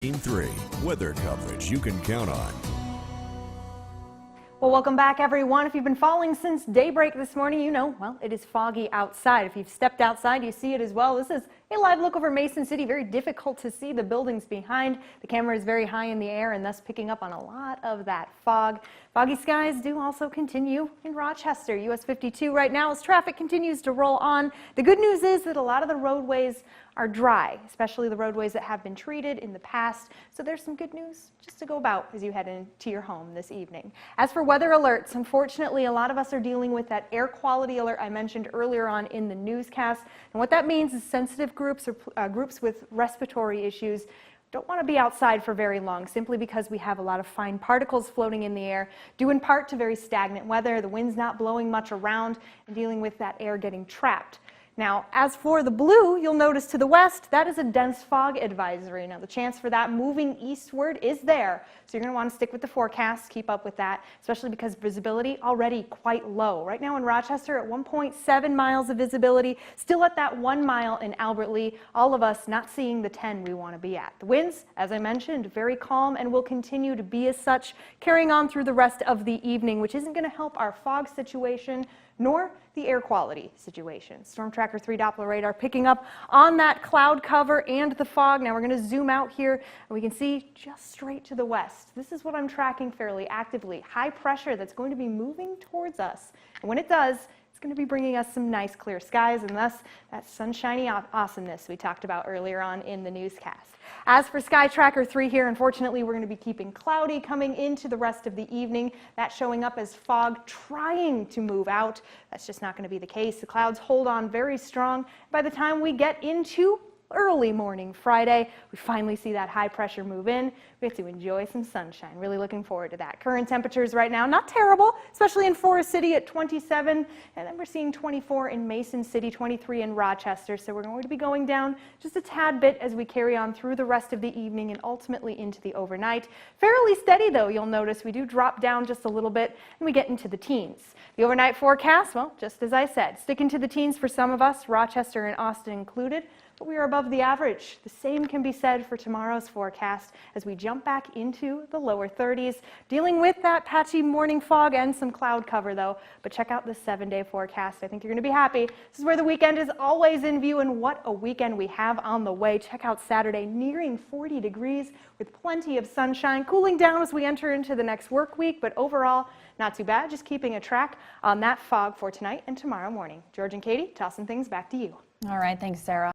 Team 3, weather coverage you can count on. Well, welcome back, everyone. If you've been following since daybreak this morning, you know, well, it is foggy outside. If you've stepped outside, you see it as well. This is a live look over Mason City. Very difficult to see the buildings behind. The camera is very high in the air and thus picking up on a lot of that fog. Foggy skies do also continue in Rochester, US 52 right now as traffic continues to roll on. The good news is that a lot of the roadways are dry, especially the roadways that have been treated in the past. So there's some good news just to go about as you head into your home this evening. As for weather alerts, unfortunately, a lot of us are dealing with that air quality alert I mentioned earlier on in the newscast. And what that means is sensitive groups or groups with respiratory issues don't want to be outside for very long simply because we have a lot of fine particles floating in the air, due in part to very stagnant weather. The wind's not blowing much around and dealing with that air getting trapped. Now, as for the blue, you'll notice to the west, that is a dense fog advisory. Now, the chance for that moving eastward is there, so you're going to want to stick with the forecast, keep up with that, especially because visibility already quite low. Right now in Rochester at 1.7 miles of visibility, still at that 1 mile in Albert Lea, all of us not seeing the 10 we want to be at. The winds, as I mentioned, very calm and will continue to be as such, carrying on through the rest of the evening, which isn't going to help our fog situation nor the air quality situation. Storm Tracker 3 Doppler radar picking up on that cloud cover and the fog. Now we're going to zoom out here and we can see just straight to the west. This is what I'm tracking fairly actively. High pressure that's going to be moving towards us. And when it does, it's going to be bringing us some nice clear skies and thus that sunshiny awesomeness we talked about earlier on in the newscast. As for Sky Tracker 3 here, unfortunately, we're going to be keeping cloudy coming into the rest of the evening. That's showing up as fog trying to move out. That's just not going to be the case. The clouds hold on very strong. By the time we get into early morning Friday, we finally see that high pressure move in. We get to enjoy some sunshine. Really looking forward to that. Current temperatures right now, not terrible, especially in Forest City at 27, and then we're seeing 24 in Mason City, 23 in Rochester. So we're going to be going down just a tad bit as we carry on through the rest of the evening and ultimately into the overnight. Fairly steady though, you'll notice we do drop down just a little bit and we get into the teens. The overnight forecast, well, just as I said, sticking to the teens for some of us, Rochester and Austin included. But we are above the average. The same can be said for tomorrow's forecast as we jump back into the lower 30s, dealing with that patchy morning fog and some cloud cover though. But check out the 7-day forecast. I think you're going to be happy. This is where the weekend is always in view, and what a weekend we have on the way. Check out Saturday, nearing 40 degrees with plenty of sunshine, cooling down as we enter into the next work week, but overall, not too bad. Just keeping a track on that fog for tonight and tomorrow morning. George and Katie, tossing things back to you. All right, thanks, Sarah.